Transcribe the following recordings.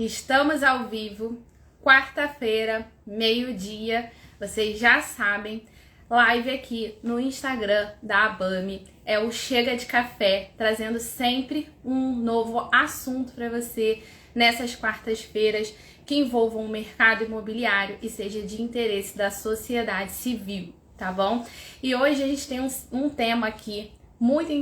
Estamos ao vivo, quarta-feira, meio-dia, vocês já sabem, live aqui no Instagram da ABAME, é o Chega de Café, trazendo sempre um novo assunto para você nessas quartas-feiras que envolvam o mercado imobiliário e seja de interesse da sociedade civil, tá bom? E hoje a gente tem um tema aqui muito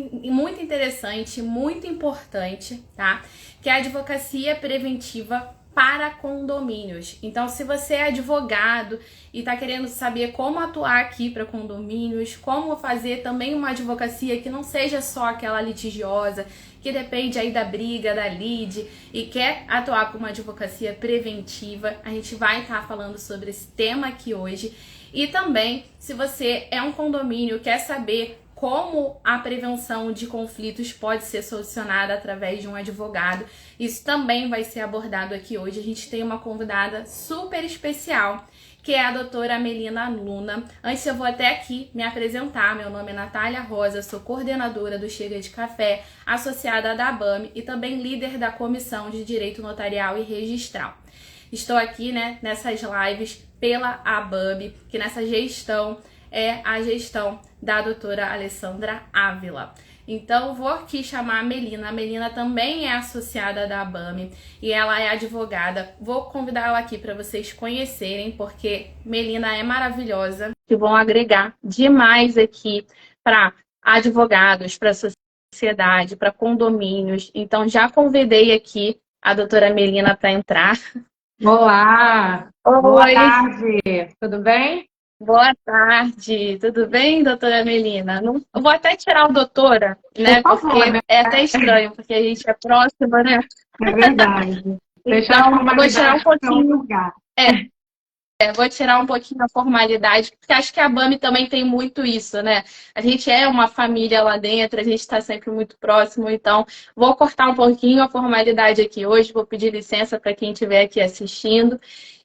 interessante, muito importante, tá? Que é a advocacia preventiva para condomínios. Então, se você é advogado e está querendo saber como atuar aqui para condomínios, como fazer também uma advocacia que não seja só aquela litigiosa, que depende aí da briga, da lide, e quer atuar com uma advocacia preventiva, a gente vai estar falando sobre esse tema aqui hoje. E também, se você é um condomínio, quer saber como a prevenção de conflitos pode ser solucionada através de um advogado, isso também vai ser abordado aqui hoje. A gente tem uma convidada super especial, que é a doutora Melina Luna. Antes eu vou até aqui me apresentar. Meu nome é Natália Rosa, sou coordenadora do Chega de Café, associada da ABAME e também líder da Comissão de Direito Notarial e Registral. Estou aqui, nessas lives pela ABAME, que nessa gestão é a gestão da doutora Alessandra Ávila. Então, vou aqui chamar a Melina. A Melina também é associada da ABAME e ela é advogada. Vou convidar ela aqui para vocês conhecerem, porque Melina é maravilhosa, que vão agregar demais aqui para advogados, para sociedade, para condomínios. Então, já convidei aqui a doutora Melina para entrar. Olá! Oi. Boa tarde! Tudo bem? Boa tarde, tudo bem, doutora Melina? Eu vou até tirar o doutora, né? Por favor, Porque né? é até estranho, porque a gente é próxima, né? É verdade. Deixar a Então, vou tirar um formalidade para outro pouquinho. lugar. Vou tirar um pouquinho a formalidade, porque acho que a ABAME também tem muito isso, né? A gente é uma família lá dentro, a gente está sempre muito próximo, então vou cortar um pouquinho a formalidade aqui hoje, vou pedir licença para quem estiver aqui assistindo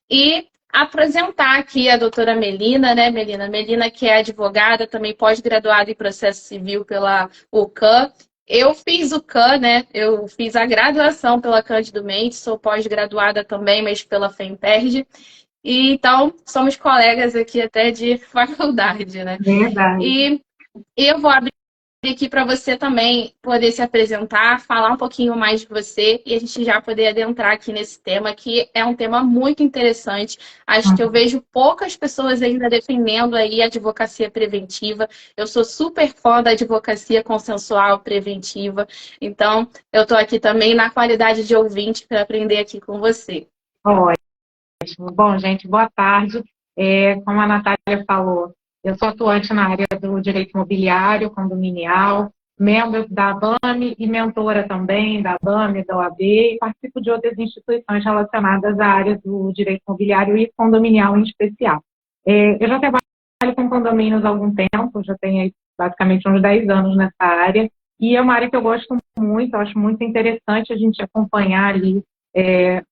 e apresentar aqui a doutora Melina, né, Melina? Melina, que é advogada, também pós-graduada em processo civil pela UCAM. Eu fiz o CAM, né? Eu fiz a graduação pela Cândido Mendes, sou pós-graduada também, mas pela FEMPERJ. E então, somos colegas aqui até de faculdade, né? Verdade. E eu vou abrir aqui para você também poder se apresentar, falar um pouquinho mais de você e a gente já poder adentrar aqui nesse tema, que é um tema muito interessante. Acho que eu vejo poucas pessoas ainda defendendo aí a advocacia preventiva. Eu sou super fã da advocacia consensual preventiva. Então, eu estou aqui também na qualidade de ouvinte para aprender aqui com você. Ótimo. Bom, gente, boa tarde. Como a Natália falou, eu sou atuante na área do direito imobiliário, condominial, membro da ABAME e mentora também da ABAME, da OAB, e participo de outras instituições relacionadas à área do direito imobiliário e condominial em especial. Eu já trabalho com condomínios há algum tempo, já tenho aí basicamente uns 10 anos nessa área, e é uma área que eu gosto muito, eu acho muito interessante a gente acompanhar ali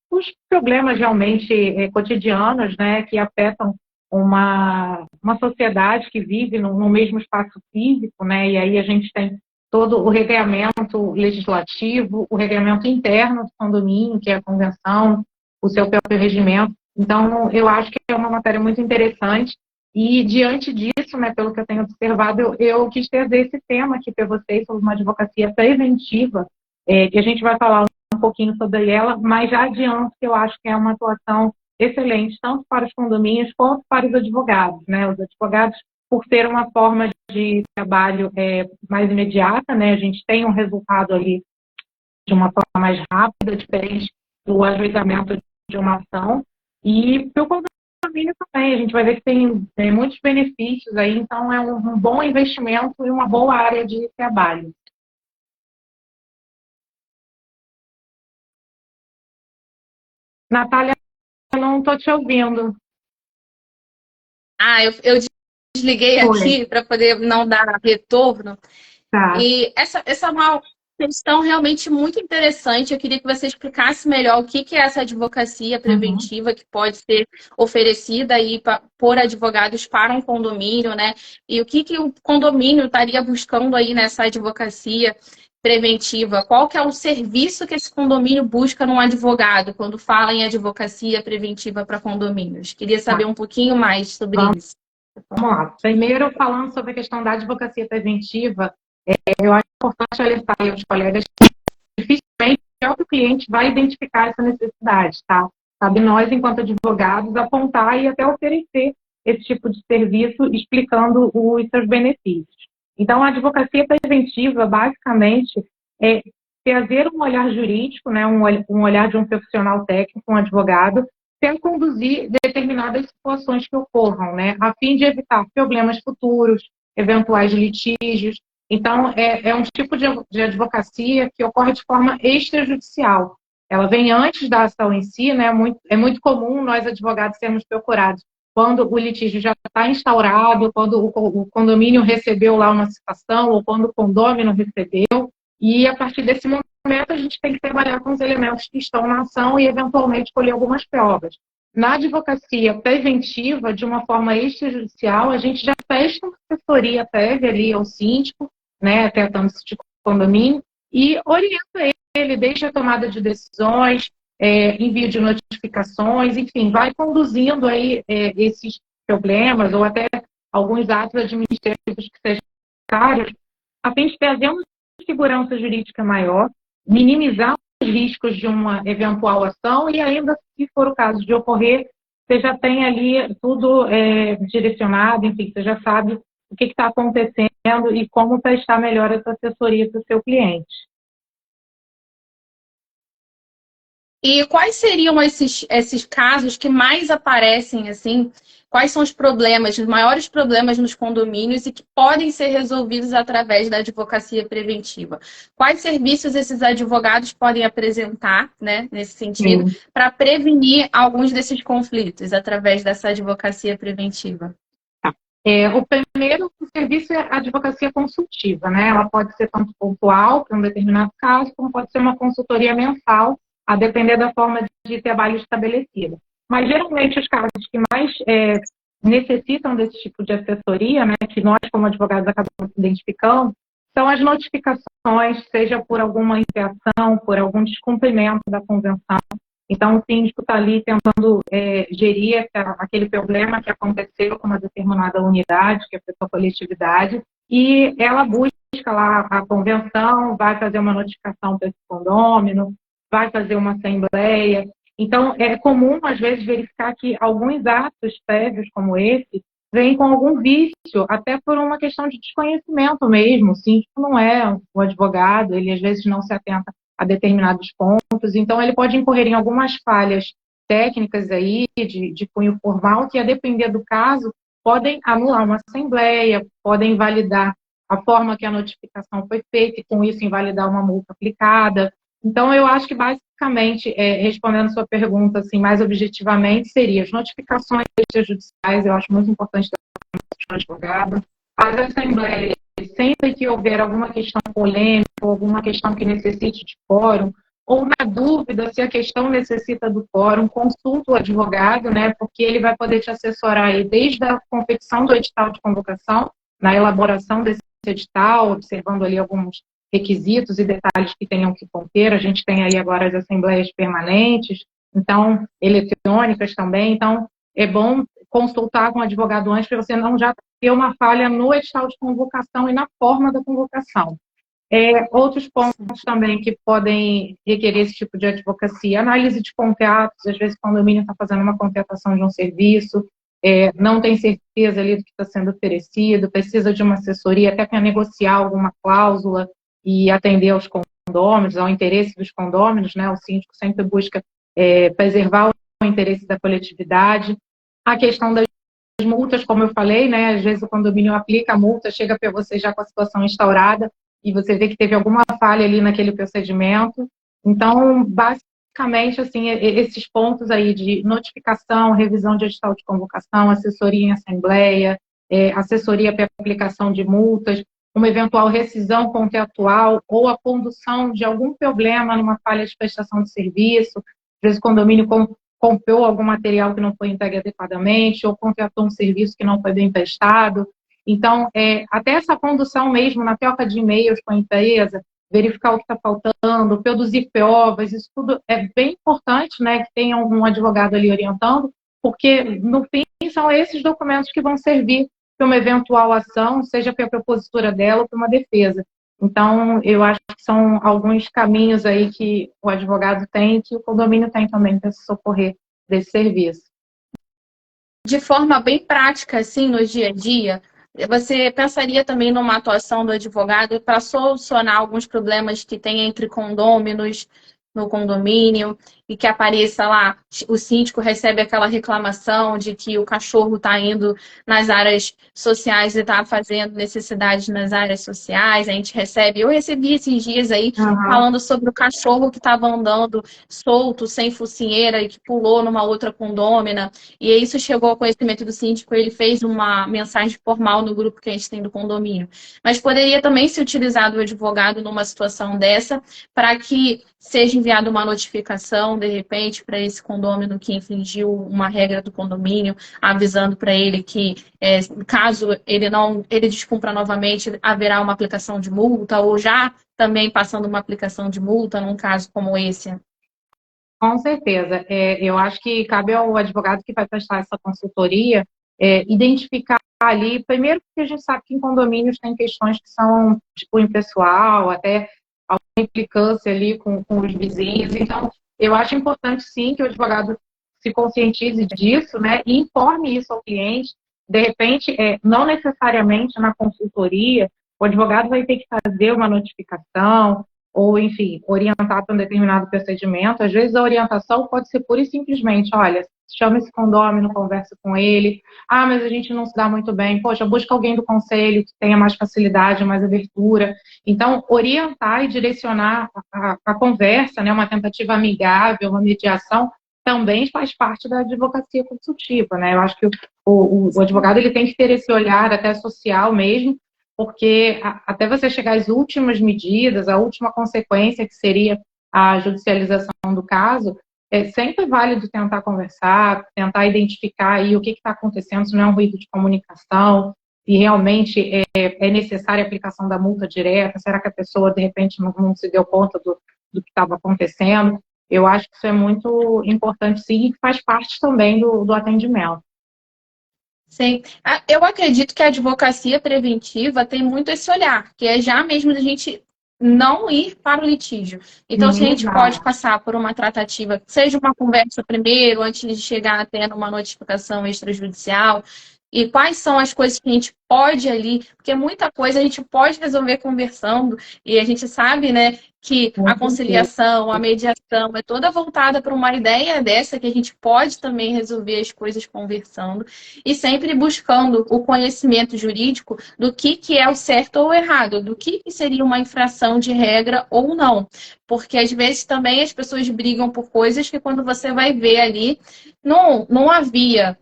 os problemas realmente cotidianos, né, que afetam uma sociedade que vive no mesmo espaço físico, né, e aí a gente tem todo o regramento legislativo, o regramento interno do condomínio, que é a convenção, o seu próprio regimento. Então, eu acho que é uma matéria muito interessante e, diante disso, né, pelo que eu tenho observado, eu quis trazer esse tema aqui para vocês sobre uma advocacia preventiva, que a gente vai falar um pouquinho sobre ela, mas já adianto que eu acho que é uma atuação excelente, tanto para os condomínios quanto para os advogados, né? Os advogados, por ter uma forma de trabalho mais imediata, né? A gente tem um resultado ali de uma forma mais rápida, diferente do ajuizamento de uma ação, e para o condomínio também, a gente vai ver que tem muitos benefícios aí, então é um bom investimento e uma boa área de trabalho. Natália, eu não estou te ouvindo. Eu desliguei aqui para poder não dar retorno. Tá. E essa é uma questão realmente muito interessante. Eu queria que você explicasse melhor o que é essa advocacia preventiva que pode ser oferecida aí por advogados para um condomínio, né? E o que o condomínio estaria buscando aí nessa advocacia. preventiva, qual que é o serviço que esse condomínio busca num advogado quando fala em advocacia preventiva para condomínios? Queria saber um pouquinho mais sobre isso. Vamos lá. Primeiro, falando sobre a questão da advocacia preventiva, eu acho importante alertar aí aos colegas que dificilmente o próprio cliente vai identificar essa necessidade, tá? Cabe nós, enquanto advogados, apontar e até oferecer esse tipo de serviço explicando os seus benefícios. Então, a advocacia preventiva, basicamente, é trazer um olhar jurídico, né, um olhar de um profissional técnico, um advogado, para conduzir determinadas situações que ocorram, né, a fim de evitar problemas futuros, eventuais litígios. Então, é um tipo de advocacia que ocorre de forma extrajudicial. Ela vem antes da ação em si, né? É muito comum nós, advogados, sermos procurados quando o litígio já está instaurado, quando o condomínio recebeu lá uma citação, ou quando o condômino recebeu, e a partir desse momento a gente tem que trabalhar com os elementos que estão na ação e, eventualmente, colher algumas provas. Na advocacia preventiva, de uma forma extrajudicial, a gente já presta uma assessoria prévia ali ao síndico, né, tratando-se de condomínio, e orienta ele desde a tomada de decisões, envio de notificações, enfim, vai conduzindo aí esses problemas ou até alguns atos administrativos que sejam necessários, a fim de trazer uma segurança jurídica maior, minimizar os riscos de uma eventual ação e ainda, se for o caso de ocorrer, você já tem ali tudo direcionado, enfim, você já sabe o que está acontecendo e como prestar melhor essa assessoria para o seu cliente. E quais seriam esses casos que mais aparecem, assim? Quais são os problemas, os maiores problemas nos condomínios e que podem ser resolvidos através da advocacia preventiva? Quais serviços esses advogados podem apresentar, né, nesse sentido, para prevenir alguns desses conflitos através dessa advocacia preventiva? O primeiro serviço é a advocacia consultiva, né? Ela pode ser tanto pontual para um determinado caso, como pode ser uma consultoria mensal, a depender da forma de trabalho estabelecida. Mas, geralmente, os casos que mais necessitam desse tipo de assessoria, né, que nós, como advogados, acabamos identificando, são as notificações, seja por alguma infração, por algum descumprimento da convenção. Então, o síndico está ali tentando gerir aquele problema que aconteceu com uma determinada unidade, que é a sua coletividade, e ela busca lá a convenção, vai fazer uma notificação para esse condômino, vai fazer uma assembleia. Então, é comum, às vezes, verificar que alguns atos prévios como esse vêm com algum vício, até por uma questão de desconhecimento mesmo. O síndico não é um advogado, ele, às vezes, não se atenta a determinados pontos. Então, ele pode incorrer em algumas falhas técnicas aí, de cunho formal, que, a depender do caso, podem anular uma assembleia, podem invalidar a forma que a notificação foi feita e, com isso, invalidar uma multa aplicada. Então, eu acho que, basicamente, respondendo sua pergunta assim, mais objetivamente, seria as notificações extrajudiciais, eu acho muito importante da advogado, as assembleias, sempre que houver alguma questão polêmica, ou alguma questão que necessite de quórum, ou na dúvida se a questão necessita do quórum, consulta o advogado, né, porque ele vai poder te assessorar aí desde a confecção do edital de convocação, na elaboração desse edital, observando ali alguns requisitos e detalhes que tenham que conter. A gente tem aí agora as assembleias permanentes, então, eletrônicas também. Então, é bom consultar com o advogado antes para você não já ter uma falha no edital de convocação e na forma da convocação. Outros pontos também que podem requerer esse tipo de advocacia, análise de contratos, às vezes o condomínio está fazendo uma contratação de um serviço, não tem certeza ali do que está sendo oferecido, precisa de uma assessoria até para negociar alguma cláusula e atender aos condôminos, ao interesse dos condôminos, né? O síndico sempre busca preservar o interesse da coletividade. A questão das multas, como eu falei, né? Às vezes o condomínio aplica a multa, chega para você já com a situação instaurada e você vê que teve alguma falha ali naquele procedimento. Então, basicamente, assim, esses pontos aí de notificação, revisão de edital de convocação, assessoria em assembleia, assessoria para aplicação de multas, uma eventual rescisão contratual ou a condução de algum problema numa falha de prestação de serviço. Às vezes o condomínio comprou algum material que não foi entregue adequadamente ou contratou um serviço que não foi bem prestado. Então, até essa condução mesmo na troca de e-mails com a empresa, verificar o que está faltando, produzir provas, isso tudo é bem importante, né, que tenha um advogado ali orientando, porque, no fim, são esses documentos que vão servir para uma eventual ação, seja para a propositura dela ou para uma defesa. Então, eu acho que são alguns caminhos aí que o advogado tem e que o condomínio tem também para se socorrer desse serviço. De forma bem prática, assim, no dia a dia, você pensaria também numa atuação do advogado para solucionar alguns problemas que tem entre condôminos no condomínio e que apareça lá, o síndico recebe aquela reclamação de que o cachorro está indo nas áreas sociais e está fazendo necessidades nas áreas sociais, a gente recebe, eu recebi esses dias aí falando sobre o cachorro que estava andando solto, sem focinheira e que pulou numa outra condômina, e isso chegou ao conhecimento do síndico, ele fez uma mensagem formal no grupo que a gente tem do condomínio. Mas poderia também ser utilizado o advogado numa situação dessa, para que seja enviada uma notificação, de repente, para esse condômino que infringiu uma regra do condomínio, avisando para ele que, caso ele descumpra novamente, haverá uma aplicação de multa, ou já também passando uma aplicação de multa num caso como esse. Com certeza. Eu acho que cabe ao advogado que vai prestar essa consultoria identificar ali, primeiro porque a gente sabe que em condomínios tem questões que são tipo impessoal, até alguma implicância ali com os vizinhos. Então, eu acho importante sim que o advogado se conscientize disso, né, e informe isso ao cliente. De repente, não necessariamente na consultoria, o advogado vai ter que fazer uma notificação, ou, enfim, orientar para um determinado procedimento. Às vezes a orientação pode ser pura e simplesmente, olha, chama esse condômino, conversa com ele, mas a gente não se dá muito bem, poxa, busca alguém do conselho que tenha mais facilidade, mais abertura. Então, orientar e direcionar a conversa, né, uma tentativa amigável, uma mediação, também faz parte da advocacia consultiva, né? Eu acho que o advogado ele tem que ter esse olhar até social mesmo, porque até você chegar às últimas medidas, a última consequência, que seria a judicialização do caso, é sempre válido tentar conversar, tentar identificar aí o que está acontecendo, se não é um ruído de comunicação, se realmente é necessária a aplicação da multa direta, será que a pessoa, de repente, não se deu conta do que estava acontecendo. Eu acho que isso é muito importante, sim, e faz parte também do atendimento. Sim, eu acredito que a advocacia preventiva tem muito esse olhar, que é já mesmo a gente não ir para o litígio. Então, se a gente pode passar por uma tratativa, seja uma conversa primeiro, antes de chegar até numa notificação extrajudicial, e quais são as coisas que a gente pode ali, porque muita coisa a gente pode resolver conversando, e a gente sabe, né, que a conciliação, a mediação é toda voltada para uma ideia dessa, que a gente pode também resolver as coisas conversando, e sempre buscando o conhecimento jurídico do que é o certo ou o errado, do que seria uma infração de regra ou não. Porque às vezes também as pessoas brigam por coisas que quando você vai ver ali, não havia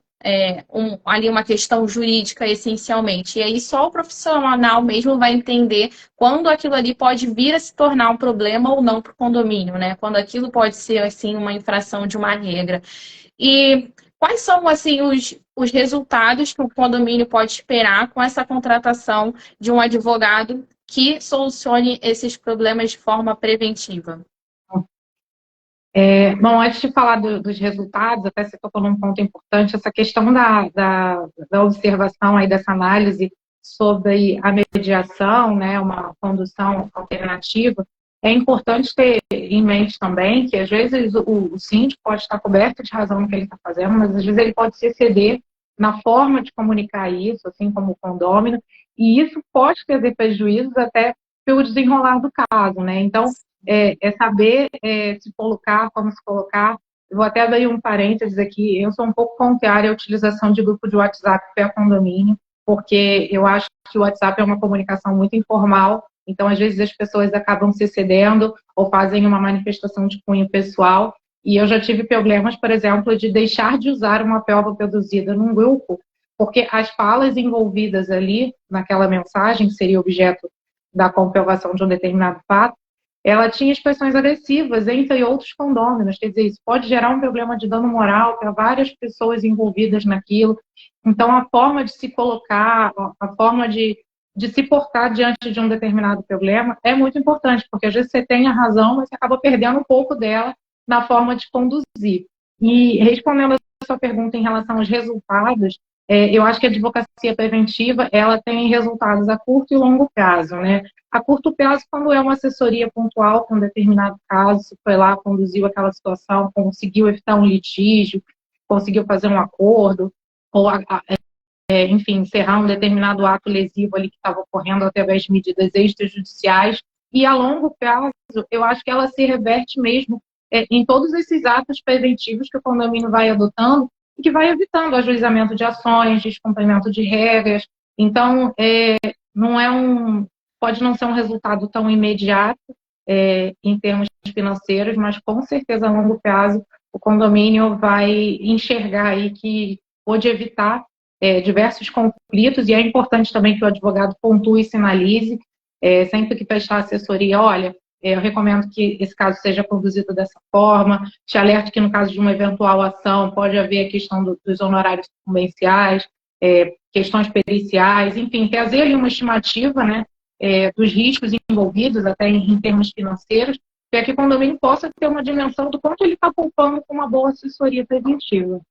ali uma questão jurídica essencialmente. E aí só o profissional mesmo vai entender quando aquilo ali pode vir a se tornar um problema ou não para o condomínio, né? Quando aquilo pode ser assim uma infração de uma regra. E quais são assim os resultados que o condomínio pode esperar com essa contratação de um advogado que solucione esses problemas de forma preventiva? Bom, antes de falar dos resultados, até você tocou num ponto importante, essa questão da observação aí dessa análise sobre a mediação, né, uma condução alternativa, é importante ter em mente também que, às vezes, o síndico pode estar coberto de razão no que ele está fazendo, mas, às vezes, ele pode se exceder na forma de comunicar isso, assim como o condômino, e isso pode trazer prejuízos até pelo desenrolar do caso, né? Então, saber se colocar, como se colocar. Eu vou até dar um parênteses aqui, eu sou um pouco contrária à utilização de grupo de WhatsApp para condomínio, porque eu acho que o WhatsApp é uma comunicação muito informal, então às vezes as pessoas acabam se excedendo ou fazem uma manifestação de cunho pessoal, e eu já tive problemas, por exemplo, de deixar de usar uma prova produzida num grupo, porque as falas envolvidas ali, naquela mensagem, que seria objeto da comprovação de um determinado fato, ela tinha expressões agressivas entre outros condôminos, quer dizer, isso pode gerar um problema de dano moral para várias pessoas envolvidas naquilo. Então, a forma de se colocar, a forma de de se portar diante de um determinado problema é muito importante, porque às vezes você tem a razão, mas você acaba perdendo um pouco dela na forma de conduzir. E respondendo a sua pergunta em relação aos resultados, eu acho que a advocacia preventiva ela tem resultados a curto e longo prazo, né? A curto prazo, quando é uma assessoria pontual com um determinado caso, você foi lá, conduziu aquela situação, conseguiu evitar um litígio, conseguiu fazer um acordo, ou enfim, encerrar um determinado ato lesivo ali que estava ocorrendo através de medidas extrajudiciais. E a longo prazo, eu acho que ela se reverte mesmo em todos esses atos preventivos que o condomínio vai adotando e que vai evitando ajuizamento de ações, descumprimento de regras. Então, não é pode não ser um resultado tão imediato em termos financeiros, mas com certeza a longo prazo o condomínio vai enxergar aí que pode evitar diversos conflitos, e é importante também que o advogado pontue e sinalize, sempre que prestar assessoria, olha, eu recomendo que esse caso seja conduzido dessa forma, te alerto que no caso de uma eventual ação pode haver a questão dos honorários sucumbenciais, questões periciais, enfim, trazer ali uma estimativa, né, dos riscos envolvidos, até em termos financeiros, para que o condomínio possa ter uma dimensão do quanto ele está poupando com uma boa assessoria preventiva.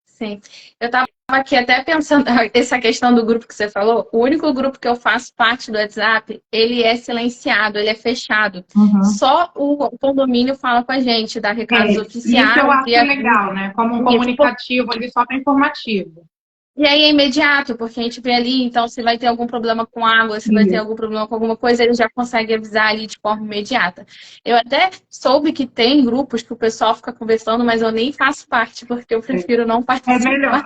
Sim. Eu estava aqui até pensando, essa questão do grupo que você falou, o único grupo que eu faço parte do WhatsApp, ele é silenciado, ele é fechado. Uhum. Só o condomínio fala com a gente, dá recados oficiais. Isso eu acho legal, né? Como um comunicativo ali só para informativo. E aí é imediato, porque a gente vê ali, então, se vai ter algum problema com água, se vai ter algum problema com alguma coisa, ele já consegue avisar ali de forma imediata. Eu até soube que tem grupos que o pessoal fica conversando, mas eu nem faço parte, porque eu prefiro não participar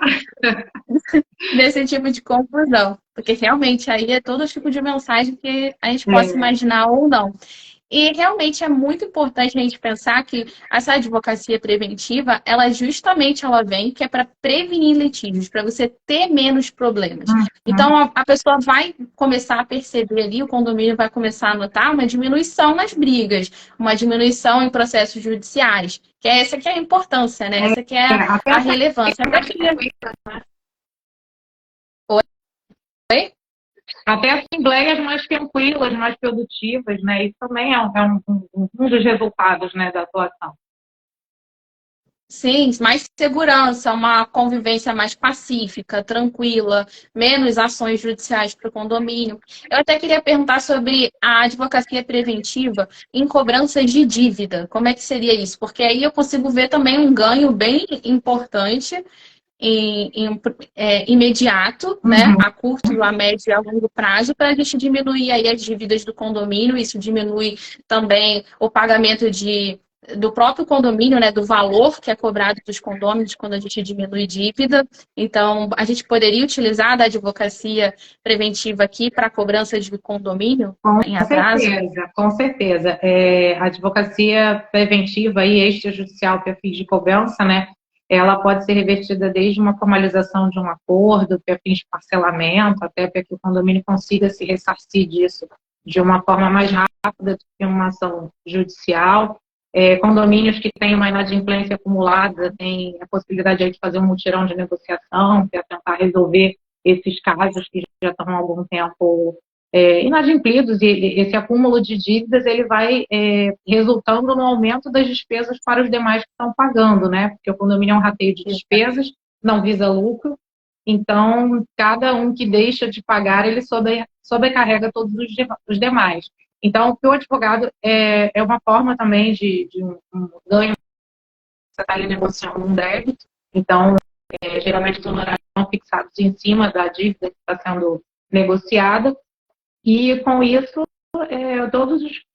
desse tipo de confusão. Porque realmente aí é todo tipo de mensagem que a gente possa imaginar ou não. E realmente é muito importante a gente pensar que essa advocacia preventiva, ela vem que é para prevenir litígios, para você ter menos problemas. Então, a pessoa vai começar a perceber ali, o condomínio vai começar a notar uma diminuição nas brigas, uma diminuição em processos judiciais, que é essa que é a importância, né? Essa que é a relevância. Oi? Até assembleias mais tranquilas, mais produtivas, né? Isso também é um dos resultados, né, da atuação. Sim, mais segurança, uma convivência mais pacífica, tranquila, menos ações judiciais para o condomínio. Eu até queria perguntar sobre a advocacia preventiva em cobranças de dívida. Como é que seria isso? Porque aí eu consigo ver também um ganho bem importante imediato, né, a curto, a médio e a longo prazo, para a gente diminuir aí as dívidas do condomínio. Isso diminui também o pagamento do próprio condomínio, né, do valor que é cobrado dos condôminos quando a gente diminui dívida. Então, a gente poderia utilizar da advocacia preventiva aqui para a cobrança de condomínio em atraso? Com certeza. A advocacia preventiva e extrajudicial para fins de cobrança, né, ela pode ser revertida desde uma formalização de um acordo, para fins de parcelamento, até para que o condomínio consiga se ressarcir disso de uma forma mais rápida do que uma ação judicial. Condomínios que têm uma inadimplência acumulada têm a possibilidade de fazer um mutirão de negociação para tentar resolver esses casos que já estão há algum tempo inadimplidos, e esse acúmulo de dívidas ele vai resultando no aumento das despesas para os demais que estão pagando, né? Porque o condomínio é um rateio de despesas, não visa lucro, então cada um que deixa de pagar, ele sobrecarrega todos os demais. Então, o advogado é uma forma também de um ganho. Você está ali negociando um débito, então, geralmente os honorários são fixados em cima da dívida que está sendo negociada, e com isso,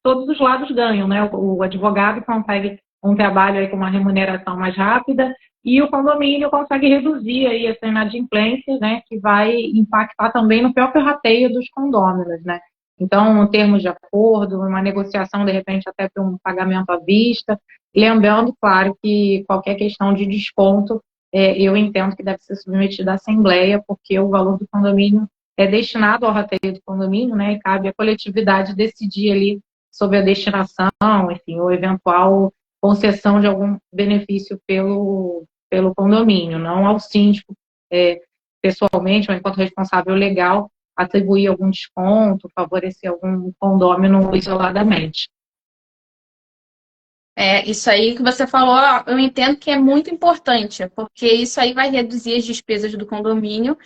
todos os lados ganham, né? O advogado consegue um trabalho aí com uma remuneração mais rápida, e o condomínio consegue reduzir aí essa inadimplência, né? Que vai impactar também no próprio rateio dos condôminos, né? Então, em termos de acordo, uma negociação, de repente, até para um pagamento à vista. Lembrando, claro, que qualquer questão de desconto, eu entendo que deve ser submetida à assembleia, porque o valor do condomínio é destinado ao rateio do condomínio, né? E cabe à coletividade decidir ali sobre a destinação, enfim, ou eventual concessão de algum benefício pelo condomínio, não ao síndico, pessoalmente, ou enquanto responsável legal, atribuir algum desconto, favorecer algum condômino isoladamente. Isso aí que você falou, eu entendo que é muito importante, porque isso aí vai reduzir as despesas do condomínio,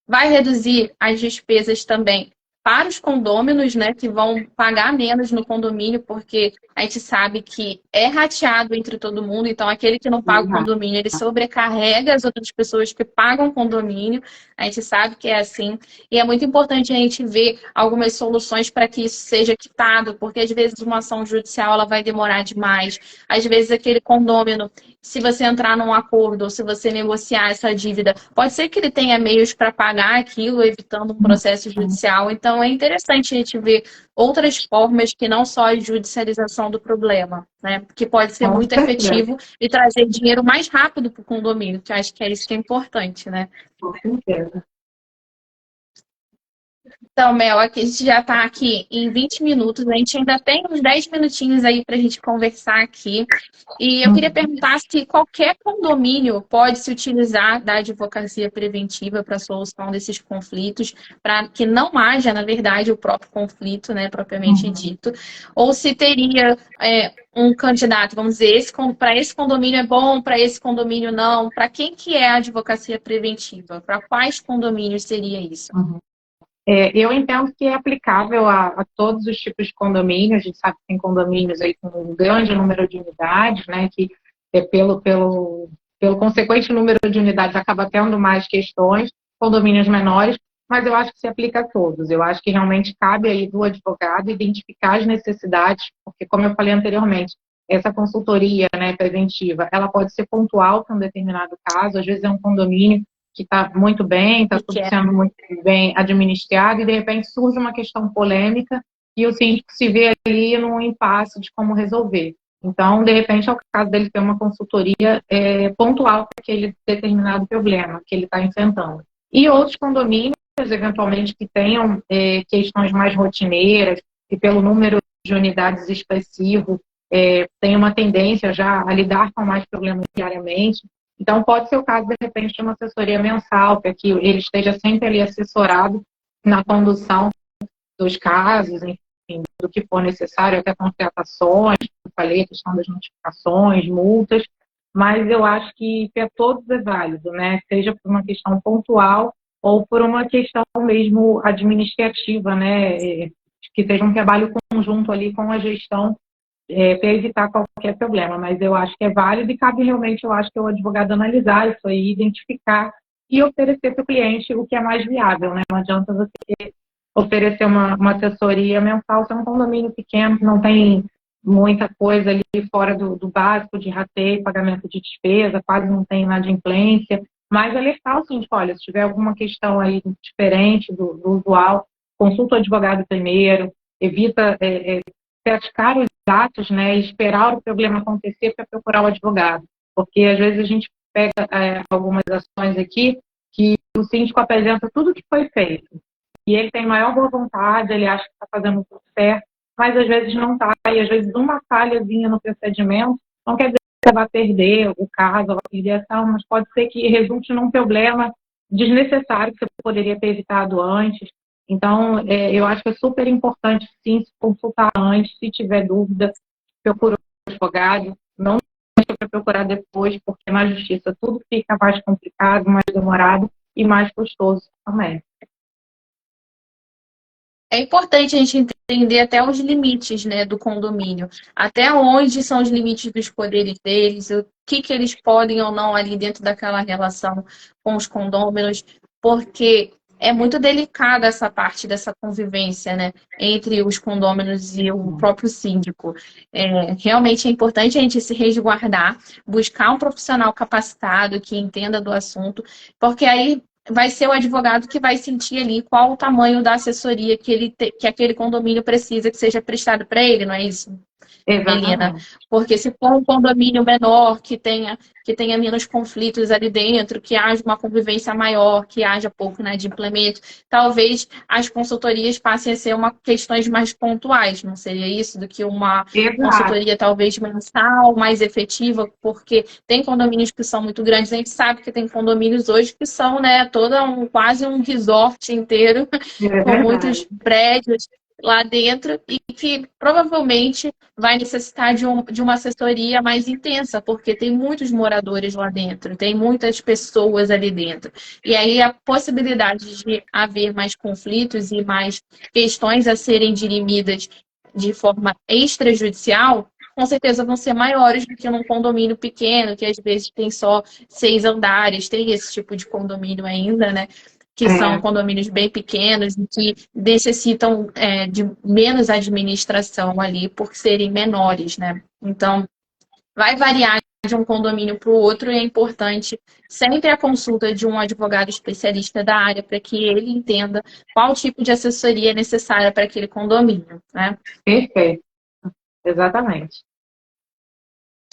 vai reduzir as despesas também para os condôminos, né, que vão pagar menos no condomínio, porque a gente sabe que é rateado entre todo mundo, então aquele que não paga o condomínio, ele sobrecarrega as outras pessoas que pagam o condomínio, a gente sabe que é assim, e é muito importante a gente ver algumas soluções para que isso seja quitado, porque às vezes uma ação judicial ela vai demorar demais. Às vezes aquele condômino, se você entrar num acordo ou se você negociar essa dívida, pode ser que ele tenha meios para pagar aquilo, evitando um processo judicial. Então é interessante a gente ver outras formas que não só a judicialização do problema, né? Que pode ser muito efetivo e trazer dinheiro mais rápido para o condomínio, que eu acho que é isso que é importante, né? Com certeza. Então, Mel, aqui, a gente já está aqui em 20 minutos, a gente ainda tem uns 10 minutinhos aí para a gente conversar aqui. E eu queria perguntar se qualquer condomínio pode se utilizar da advocacia preventiva para a solução desses conflitos, para que não haja, na verdade, o próprio conflito, né, propriamente dito, ou se teria um candidato, vamos dizer, para esse condomínio é bom, para esse condomínio não. Para quem que é a advocacia preventiva? Para quais condomínios seria isso? Eu entendo que é aplicável a todos os tipos de condomínios. A gente sabe que tem condomínios aí com um grande número de unidades, né, que pelo consequente número de unidades acaba tendo mais questões, condomínios menores, mas eu acho que se aplica a todos. Eu acho que realmente cabe aí do advogado identificar as necessidades, porque como eu falei anteriormente, essa consultoria, né, preventiva, ela pode ser pontual para um determinado caso, às vezes é um condomínio que está muito bem, está tudo sendo muito bem administrado, e de repente surge uma questão polêmica e o síndico se vê ali num impasse de como resolver. Então, de repente, é o caso dele ter uma consultoria pontual para aquele determinado problema que ele está enfrentando. E outros condomínios, eventualmente, que tenham questões mais rotineiras e pelo número de unidades expressivo, tem uma tendência já a lidar com mais problemas diariamente. Então, pode ser o caso, de repente, de uma assessoria mensal, para que ele esteja sempre ali assessorado na condução dos casos, enfim, do que for necessário, até contratações, como falei, a questão das notificações, multas, mas eu acho que para todos é válido, né? Seja por uma questão pontual ou por uma questão mesmo administrativa, né? Que seja um trabalho conjunto ali com a gestão para evitar qualquer problema, mas eu acho que é válido e cabe realmente, eu acho que o advogado analisar isso aí, identificar e oferecer para o cliente o que é mais viável, né? Não adianta você oferecer uma assessoria mensal se é um condomínio pequeno, que não tem muita coisa ali fora do básico de rateio, pagamento de despesa, quase não tem inadimplência, mas alertar o síndico, olha, se tiver alguma questão aí diferente do usual, consulta o advogado primeiro, evita praticar os atos, né, e esperar o problema acontecer para procurar o advogado. Porque, às vezes, a gente pega algumas ações aqui que o síndico apresenta tudo o que foi feito. E ele tem maior boa vontade, ele acha que está fazendo tudo certo, mas, às vezes, não está. E, às vezes, uma falhazinha no procedimento não quer dizer que você vai perder o caso, vai perder a ação, mas pode ser que resulte num problema desnecessário que você poderia ter evitado antes. Então, eu acho que é super importante, sim, se consultar antes, se tiver dúvida, procura o advogado, não deixa para procurar depois, porque na justiça tudo fica mais complicado, mais demorado e mais custoso também. É importante a gente entender até os limites, né, do condomínio. Até onde são os limites dos poderes deles, o que eles podem ou não ali dentro daquela relação com os condôminos, porque é muito delicada essa parte dessa convivência, né, entre os condôminos e o próprio síndico. Realmente é importante a gente se resguardar, buscar um profissional capacitado que entenda do assunto, porque aí vai ser o advogado que vai sentir ali qual o tamanho da assessoria que aquele condomínio precisa que seja prestado para ele, não é isso? Melina, Exatamente. porque se for um condomínio menor, que tenha menos conflitos ali dentro, que haja uma convivência maior, que haja pouco inadimplemento, talvez as consultorias passem a ser questões mais pontuais, não seria isso? Do que uma Exato. consultoria talvez mensal, mais efetiva, porque tem condomínios que são muito grandes, a gente sabe que tem condomínios hoje que são, né, quase um resort inteiro, É com verdade. muitos prédios lá dentro e que provavelmente vai necessitar de uma assessoria mais intensa, porque tem muitos moradores lá dentro, tem muitas pessoas ali dentro. E aí a possibilidade de haver mais conflitos e mais questões a serem dirimidas de forma extrajudicial, com certeza vão ser maiores do que num condomínio pequeno, que às vezes tem só 6 andares, tem esse tipo de condomínio ainda, né? Que são É, condomínios bem pequenos e que necessitam de menos administração ali por serem menores, né? Então, vai variar de um condomínio para o outro e é importante sempre a consulta de um advogado especialista da área para que ele entenda qual tipo de assessoria é necessária para aquele condomínio, né? perfeito. Exatamente.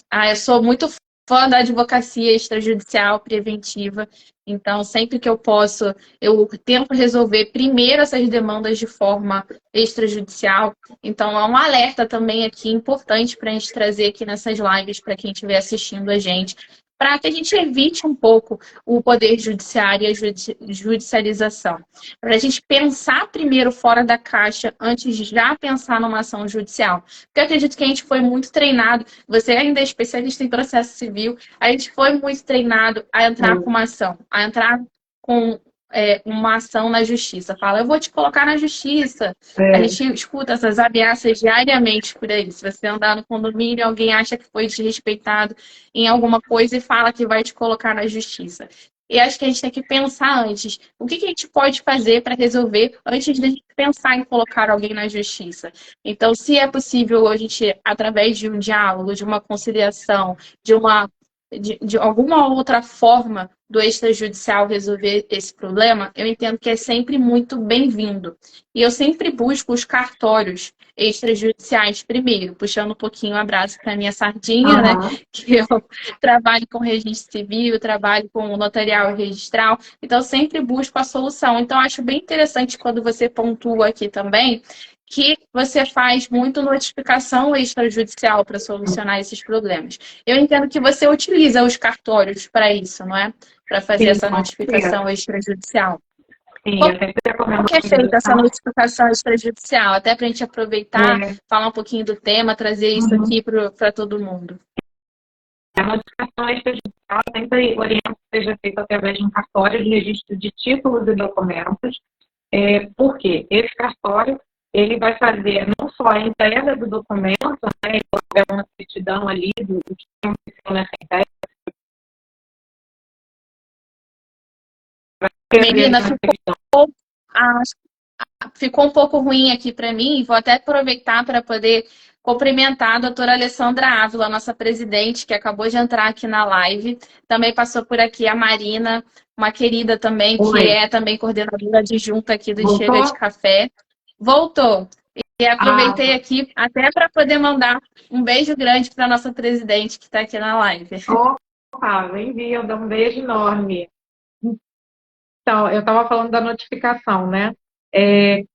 Ah, eu sou muito fã da advocacia extrajudicial preventiva, então sempre que eu posso, eu tento resolver primeiro essas demandas de forma extrajudicial. Então é um alerta também aqui importante para a gente trazer aqui nessas lives para quem estiver assistindo a gente, para que a gente evite um pouco o poder judiciário e a judicialização. Para a gente pensar primeiro fora da caixa antes de já pensar numa ação judicial. Porque eu acredito que a gente foi muito treinado, você ainda é especialista em processo civil, a gente foi muito treinado a entrar com uma ação, a entrar com uma ação na justiça. Fala, eu vou te colocar na justiça. A É, gente escuta essas ameaças diariamente por aí. Se você andar no condomínio, alguém acha que foi desrespeitado em alguma coisa e fala que vai te colocar na justiça. E acho que a gente tem que pensar antes. O que a gente pode fazer para resolver antes de a gente pensar em colocar alguém na justiça? Então, se é possível a gente, através de um diálogo, de uma conciliação, de alguma outra forma do extrajudicial resolver esse problema, eu entendo que é sempre muito bem-vindo. E eu sempre busco os cartórios extrajudiciais primeiro, puxando um pouquinho o abraço para minha sardinha, né? aham. Que eu trabalho com registro civil, trabalho com notarial e registral, então sempre busco a solução. Então, acho bem interessante quando você pontua aqui também que você faz muito notificação extrajudicial para solucionar esses problemas. Eu entendo que você utiliza os cartórios para isso, não é? Para fazer Sim, essa com certeza. notificação extrajudicial. Sim, eu Como sempre recomendo que é feita essa utilização. notificação extrajudicial? Até para a gente aproveitar, É, falar um pouquinho do tema, trazer isso uhum. aqui para todo mundo. A notificação extrajudicial sempre orienta que seja feita através de um cartório de registro de títulos e documentos. Por quê? Esse cartório ele vai fazer não só a entrega do documento, né, é uma certidão ali do que aconteceu nessa entrega, Melina, uma certidão. ah, ficou um pouco ruim aqui para mim, vou até aproveitar para poder cumprimentar a doutora Alessandra Ávila, nossa presidente, que acabou de entrar aqui na live. Também passou por aqui a Marina, uma querida também, que Oi, é também coordenadora adjunta aqui do Chega de voltou? Café. Voltou. E Ah, aproveitei aqui até para poder mandar um beijo grande para a nossa presidente que está aqui na live. opa, bem-vinda, um beijo enorme. Então, eu estava falando da notificação, né?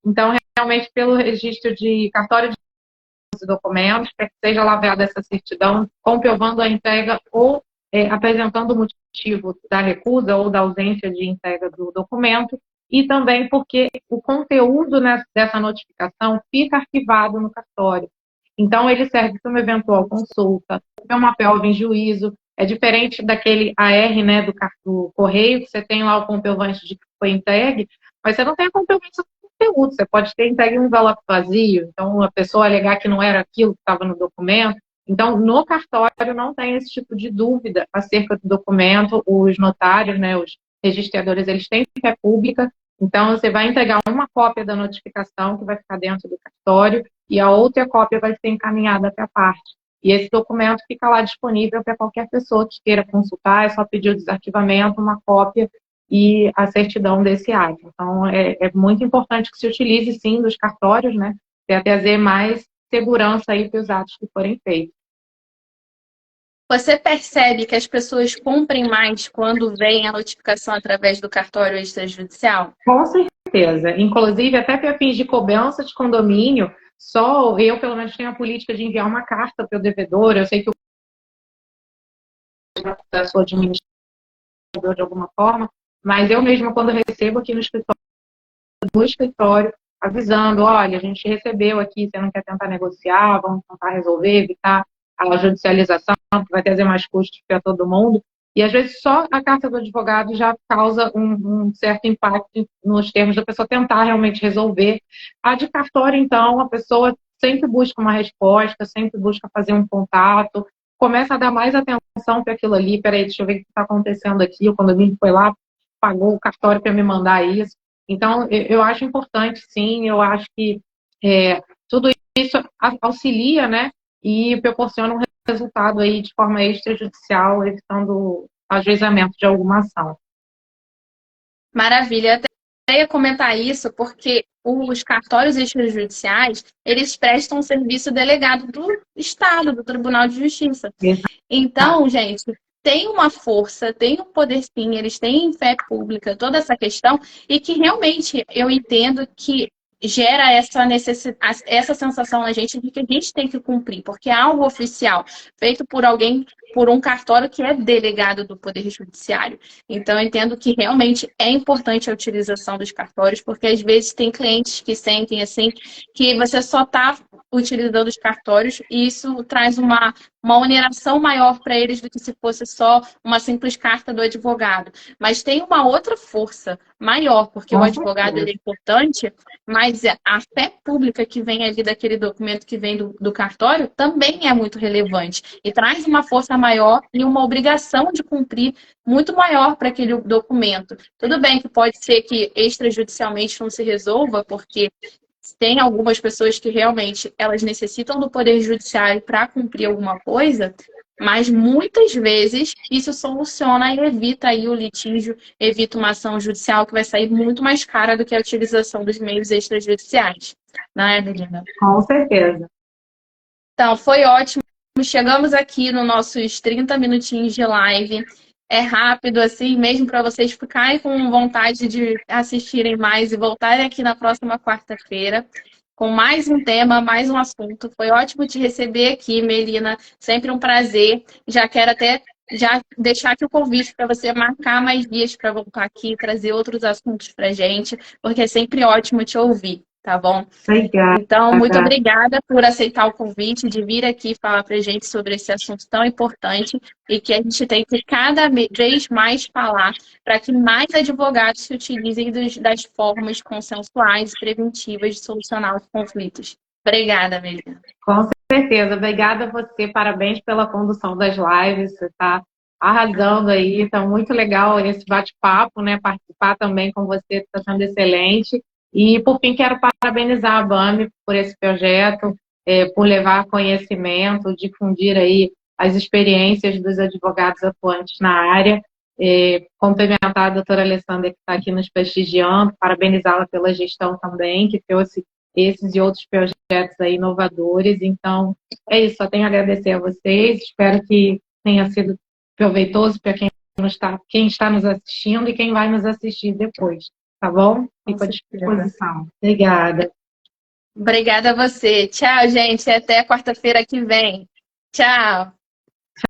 Então, realmente, pelo registro de cartório de documentos, para que seja lavada essa certidão, comprovando a entrega ou apresentando o motivo da recusa ou da ausência de entrega do documento, e também porque o conteúdo dessa notificação fica arquivado no cartório. Então, ele serve para uma eventual consulta, para uma prova em juízo. É diferente daquele AR, né, do correio, que você tem lá o comprovante de que foi entregue, mas você não tem a comprovante do conteúdo. Você pode ter entregue um envelope vazio, então a pessoa alegar que não era aquilo que estava no documento. Então, no cartório não tem esse tipo de dúvida acerca do documento. Os notários, né, os registradores, eles têm fé pública. Então, você vai entregar uma cópia da notificação que vai ficar dentro do cartório e a outra cópia vai ser encaminhada para a parte. E esse documento fica lá disponível para qualquer pessoa que queira consultar, é só pedir o desarquivamento, uma cópia e a certidão desse ato. Então, é muito importante que se utilize, sim, dos cartórios, né, para trazer mais segurança aí para os atos que forem feitos. Você percebe que as pessoas cumprem mais quando vem a notificação através do cartório extrajudicial? Com certeza. Inclusive, até para fins de cobrança de condomínio, só eu, pelo menos, tenho a política de enviar uma carta para o devedor. Eu sei que o sou administrador de alguma forma, mas eu mesma, quando recebo aqui no escritório, do escritório, avisando, olha, a gente recebeu aqui, você não quer tentar negociar, vamos tentar resolver, evitar a judicialização, que vai trazer mais custos para todo mundo. E, às vezes, só a carta do advogado já causa um certo impacto nos termos da pessoa tentar realmente resolver. A de cartório, então, a pessoa sempre busca uma resposta, sempre busca fazer um contato, começa a dar mais atenção para aquilo ali. Peraí, deixa eu ver o que está acontecendo aqui. O condomínio foi lá, pagou o cartório para me mandar isso. Então, eu acho importante, sim, eu acho que tudo isso auxilia, né, e proporciona um resultado aí de forma extrajudicial, evitando o ajuizamento de alguma ação. Maravilha. Eu até ia comentar isso porque os cartórios extrajudiciais, eles prestam um serviço delegado do Estado, do Tribunal de Justiça. Então, gente, tem uma força, tem um poder sim, eles têm fé pública, toda essa questão, e que realmente eu entendo que gera essa necessidade, essa sensação na gente de que a gente tem que cumprir, porque é algo oficial, feito por alguém, por um cartório que é delegado do Poder Judiciário. Então, eu entendo que realmente é importante a utilização dos cartórios, porque às vezes tem clientes que sentem assim, que você só está utilizando os cartórios e isso traz uma oneração maior para eles do que se fosse só uma simples carta do advogado. Mas tem uma outra força maior, porque o advogado ele é importante, mas a fé pública que vem ali daquele documento que vem do cartório também é muito relevante e traz uma força maior e uma obrigação de cumprir muito maior para aquele documento. Tudo bem que pode ser que extrajudicialmente não se resolva, porque tem algumas pessoas que realmente elas necessitam do poder judiciário para cumprir alguma coisa, mas muitas vezes isso soluciona e evita aí o litígio, evita uma ação judicial que vai sair muito mais cara do que a utilização dos meios extrajudiciais. Não é, Melina? Com certeza. Então, foi ótimo. Chegamos aqui nos nossos 30 minutinhos de live. É rápido, assim, mesmo para vocês ficarem com vontade de assistirem mais e voltarem aqui na próxima quarta-feira com mais um tema, mais um assunto. Foi ótimo te receber aqui, Melina. Sempre um prazer. Já quero até já deixar aqui o convite para você marcar mais dias para voltar aqui e trazer outros assuntos para gente, porque é sempre ótimo te ouvir. Tá bom? Obrigada. Então, muito obrigada por aceitar o convite de vir aqui falar para a gente sobre esse assunto tão importante e que a gente tem que cada vez mais falar para que mais advogados se utilizem das formas consensuais e preventivas de solucionar os conflitos. Obrigada, Melina. Com certeza. Obrigada a você. Parabéns pela condução das lives. Você está arrasando aí. Está muito legal esse bate-papo, né? Participar também com você está sendo excelente. E, por fim, quero parabenizar a BAME por esse projeto, por levar conhecimento, difundir aí as experiências dos advogados atuantes na área, complementar a doutora Alessandra, que está aqui nos prestigiando, parabenizá-la pela gestão também, que trouxe esses e outros projetos aí inovadores. Então, é isso, só tenho a agradecer a vocês, espero que tenha sido proveitoso para quem está nos assistindo e quem vai nos assistir depois. Tá bom? Fico à disposição. Obrigada. Obrigada a você. Tchau, gente. Até quarta-feira que vem. Tchau.